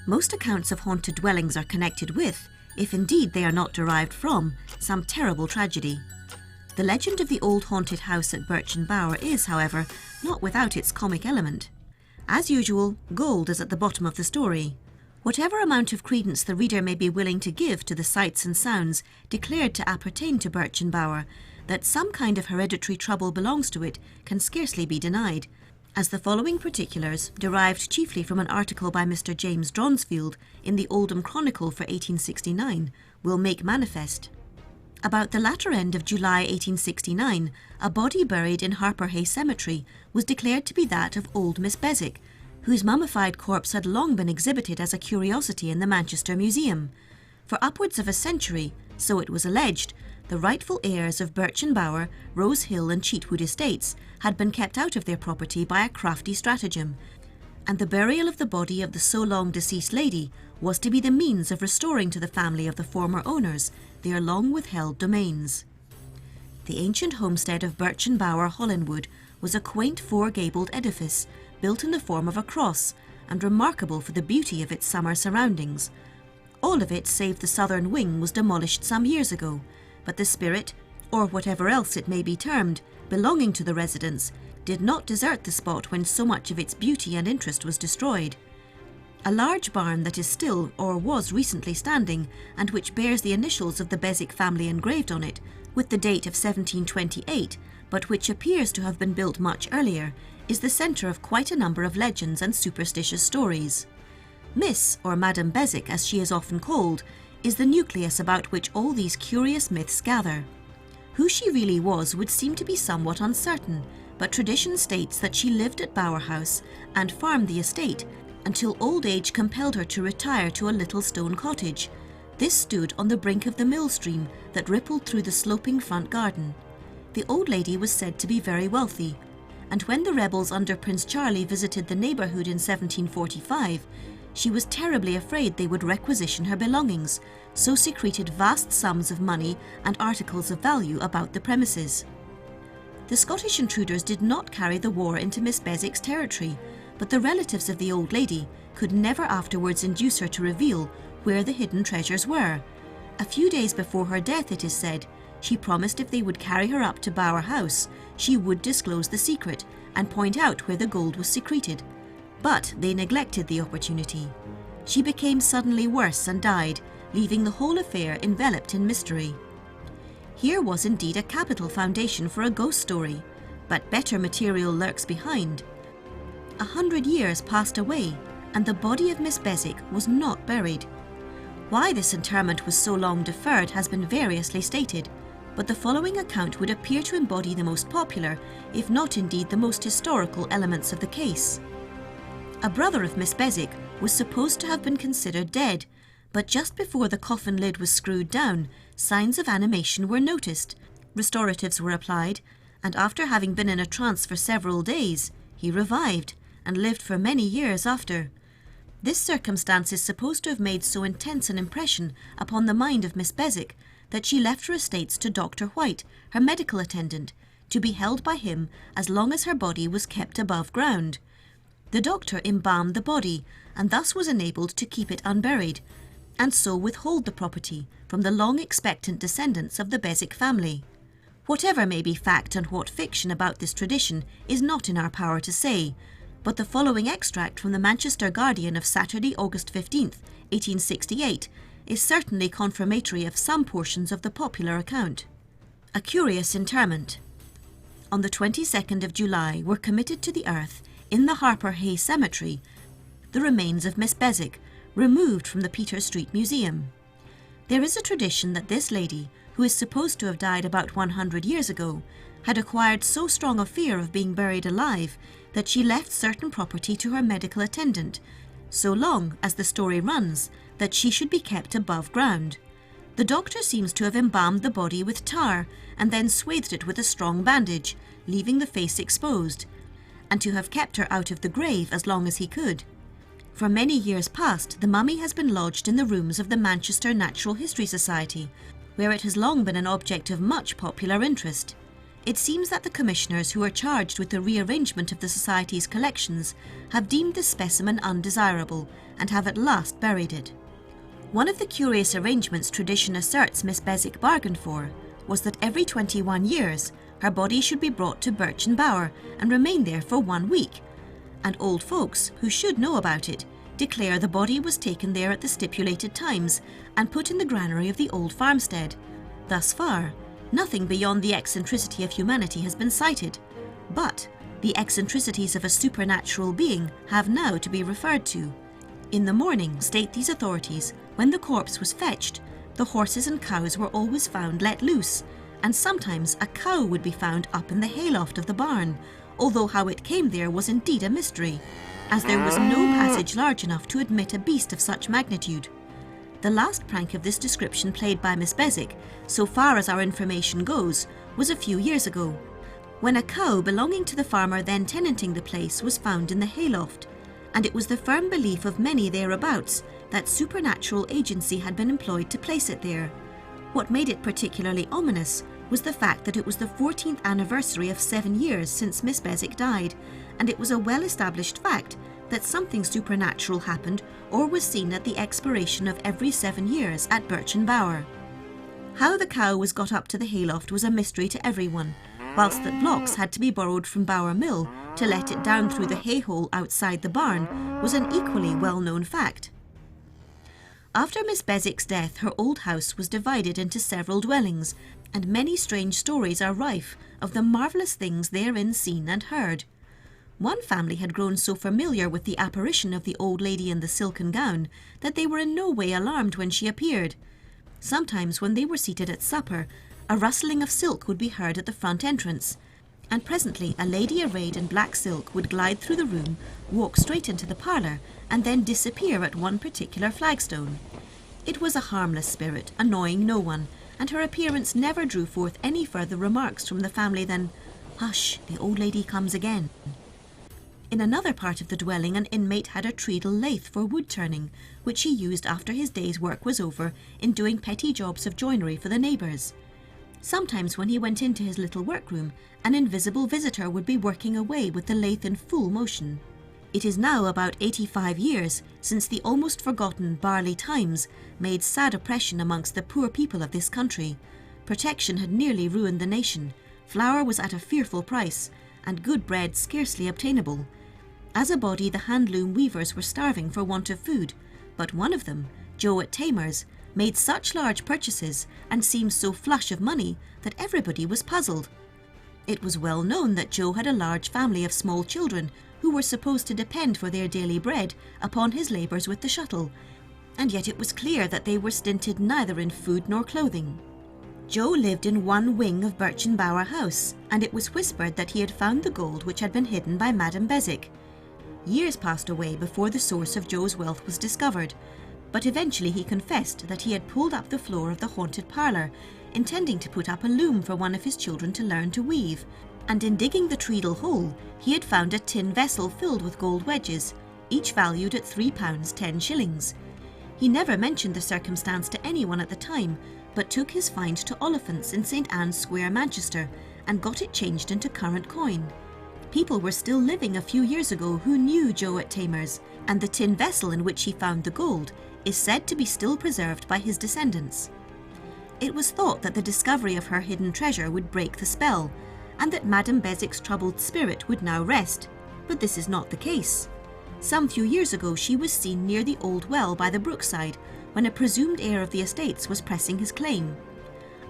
Most accounts of haunted dwellings are connected with, if indeed they are not derived from, some terrible tragedy. The legend of the old haunted house at Birchen Bower is, however, not without its comic element. As usual, gold is at the bottom of the story. Whatever amount of credence the reader may be willing to give to the sights and sounds declared to appertain to Birchen Bower, that some kind of hereditary trouble belongs to it can scarcely be denied, as the following particulars, derived chiefly from an article by Mr. James Dronsfield in the Oldham Chronicle for 1869, will make manifest. About the latter end of July 1869, a body buried in Harperhay Cemetery was declared to be that of old Miss Beswick, whose mummified corpse had long been exhibited as a curiosity in the Manchester Museum. For upwards of a century, so it was alleged, the rightful heirs of Birchen Bower, Rose Hill and Cheatwood estates had been kept out of their property by a crafty stratagem, and the burial of the body of the so long deceased lady was to be the means of restoring to the family of the former owners their long withheld domains. The ancient homestead of Birchen Bower, Hollinwood, was a quaint four-gabled edifice built in the form of a cross and remarkable for the beauty of its summer surroundings. All of it save the southern wing was demolished some years ago, but the spirit, or whatever else it may be termed, belonging to the residence, did not desert the spot when so much of its beauty and interest was destroyed. A large barn that is still, or was recently standing, and which bears the initials of the Beswick family engraved on it, with the date of 1728, but which appears to have been built much earlier, is the centre of quite a number of legends and superstitious stories. Miss, or Madam Beswick as she is often called, is the nucleus about which all these curious myths gather. Who she really was would seem to be somewhat uncertain, but tradition states that she lived at Bower House and farmed the estate until old age compelled her to retire to a little stone cottage. This stood on the brink of the mill stream that rippled through the sloping front garden. The old lady was said to be very wealthy, and when the rebels under Prince Charlie visited the neighbourhood in 1745, she was terribly afraid they would requisition her belongings, so secreted vast sums of money and articles of value about the premises. The Scottish intruders did not carry the war into Miss Beswick's territory, but the relatives of the old lady could never afterwards induce her to reveal where the hidden treasures were. A few days before her death, it is said, she promised if they would carry her up to Bower House, she would disclose the secret and point out where the gold was secreted. But they neglected the opportunity. She became suddenly worse and died, leaving the whole affair enveloped in mystery. Here was indeed a capital foundation for a ghost story, but better material lurks behind. 100 years passed away, and the body of Miss Beswick was not buried. Why this interment was so long deferred has been variously stated, but the following account would appear to embody the most popular, if not indeed the most historical elements of the case. A brother of Miss Beswick was supposed to have been considered dead, but just before the coffin lid was screwed down, signs of animation were noticed, restoratives were applied, and after having been in a trance for several days, he revived and lived for many years after. This circumstance is supposed to have made so intense an impression upon the mind of Miss Beswick that she left her estates to Dr. White, her medical attendant, to be held by him as long as her body was kept above ground. The doctor embalmed the body and thus was enabled to keep it unburied, and so withhold the property from the long-expectant descendants of the Beswick family. Whatever may be fact and what fiction about this tradition is not in our power to say, but the following extract from the Manchester Guardian of Saturday, August 15th, 1868, is certainly confirmatory of some portions of the popular account. A curious interment. On the 22nd of July were committed to the earth, in the Harperhay Cemetery, the remains of Miss Beswick, removed from the Peter Street Museum. There is a tradition that this lady, who is supposed to have died about 100 years ago, had acquired so strong a fear of being buried alive that she left certain property to her medical attendant, so long, as the story runs, that she should be kept above ground. The doctor seems to have embalmed the body with tar and then swathed it with a strong bandage, leaving the face exposed, and to have kept her out of the grave as long as he could. For many years past, the mummy has been lodged in the rooms of the Manchester Natural History Society, where it has long been an object of much popular interest. It seems that the commissioners who are charged with the rearrangement of the Society's collections have deemed the specimen undesirable and have at last buried it. One of the curious arrangements tradition asserts Miss Beswick bargained for was that every 21 years her body should be brought to Birchen Bower and remain there for 1 week, and old folks, who should know about it, declare the body was taken there at the stipulated times and put in the granary of the old farmstead. Thus far, nothing beyond the eccentricity of humanity has been cited, but the eccentricities of a supernatural being have now to be referred to. In the morning, state these authorities, when the corpse was fetched, the horses and cows were always found let loose, and sometimes a cow would be found up in the hayloft of the barn, although how it came there was indeed a mystery, as there was no passage large enough to admit a beast of such magnitude. The last prank of this description played by Miss Beswick, so far as our information goes, was a few years ago, when a cow belonging to the farmer then tenanting the place was found in the hayloft, and it was the firm belief of many thereabouts that supernatural agency had been employed to place it there. What made it particularly ominous was the fact that it was the 14th anniversary of 7 years since Miss Beswick died, and it was a well-established fact that something supernatural happened or was seen at the expiration of every 7 years at Birchen Bower. How the cow was got up to the hayloft was a mystery to everyone, whilst that blocks had to be borrowed from Bower Mill to let it down through the hay-hole outside the barn was an equally well-known fact. After Miss Beswick's death, her old house was divided into several dwellings, and many strange stories are rife of the marvellous things therein seen and heard. One family had grown so familiar with the apparition of the old lady in the silken gown that they were in no way alarmed when she appeared. Sometimes when they were seated at supper, a rustling of silk would be heard at the front entrance, and presently a lady arrayed in black silk would glide through the room, walk straight into the parlour, and then disappear at one particular flagstone. It was a harmless spirit, annoying no one, and her appearance never drew forth any further remarks from the family than, "Hush, the old lady comes again." In another part of the dwelling an inmate had a treadle lathe for wood turning, which he used after his day's work was over in doing petty jobs of joinery for the neighbours. Sometimes when he went into his little workroom, an invisible visitor would be working away with the lathe in full motion. It is now about 85 years since the almost forgotten barley times made sad oppression amongst the poor people of this country. Protection had nearly ruined the nation, flour was at a fearful price, and good bread scarcely obtainable. As a body, the handloom weavers were starving for want of food, but one of them, Joe at Tamer's, made such large purchases and seemed so flush of money that everybody was puzzled. It was well known that Joe had a large family of small children who were supposed to depend for their daily bread upon his labours with the shuttle, and yet it was clear that they were stinted neither in food nor clothing. Joe lived in one wing of Birchen Bower House, and it was whispered that he had found the gold which had been hidden by Madame Beswick. Years passed away before the source of Joe's wealth was discovered, but eventually he confessed that he had pulled up the floor of the haunted parlour, intending to put up a loom for one of his children to learn to weave, and in digging the treadle hole he had found a tin vessel filled with gold wedges, each valued at £3 10s. He never mentioned the circumstance to anyone at the time, but took his find to Oliphant's in St Anne's Square, Manchester, and got it changed into current coin. People were still living a few years ago who knew Joe at Tamer's, and the tin vessel in which he found the gold is said to be still preserved by his descendants. It was thought that the discovery of her hidden treasure would break the spell, and that Madame Beswick's troubled spirit would now rest, but this is not the case. Some few years ago she was seen near the old well by the brookside when a presumed heir of the estates was pressing his claim.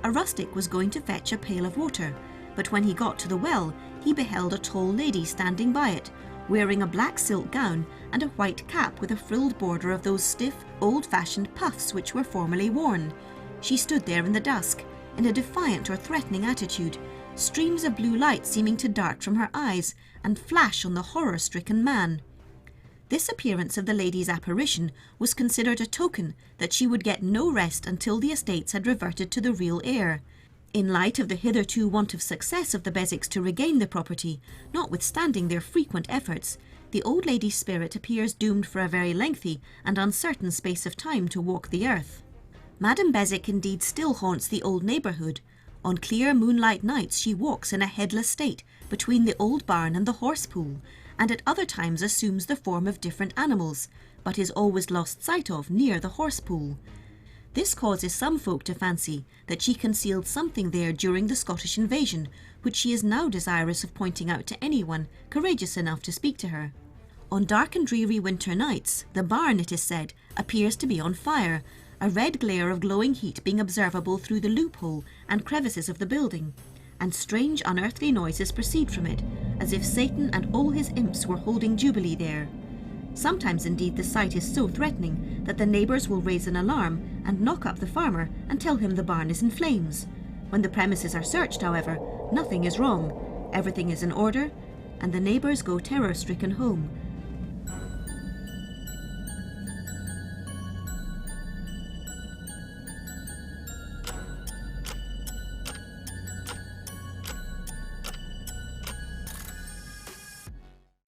A rustic was going to fetch a pail of water, but when he got to the well he beheld a tall lady standing by it, wearing a black silk gown and a white cap with a frilled border of those stiff, old-fashioned puffs which were formerly worn. She stood there in the dusk, in a defiant or threatening attitude, streams of blue light seeming to dart from her eyes and flash on the horror-stricken man. This appearance of the lady's apparition was considered a token that she would get no rest until the estates had reverted to the real heir. In light of the hitherto want of success of the Beswicks to regain the property, notwithstanding their frequent efforts, the old lady's spirit appears doomed for a very lengthy and uncertain space of time to walk the earth. Madame Beswick indeed still haunts the old neighbourhood, On clear moonlight nights she walks in a headless state between the old barn and the horse pool, and at other times assumes the form of different animals, but is always lost sight of near the horse pool. This causes some folk to fancy that she concealed something there during the Scottish invasion, which she is now desirous of pointing out to anyone courageous enough to speak to her. On dark and dreary winter nights, the barn, it is said, appears to be on fire, a red glare of glowing heat being observable through the loophole and crevices of the building, and strange unearthly noises proceed from it, as if Satan and all his imps were holding jubilee there. Sometimes indeed the sight is so threatening that the neighbours will raise an alarm and knock up the farmer and tell him the barn is in flames. When the premises are searched, however, nothing is wrong, everything is in order, and the neighbours go terror-stricken home,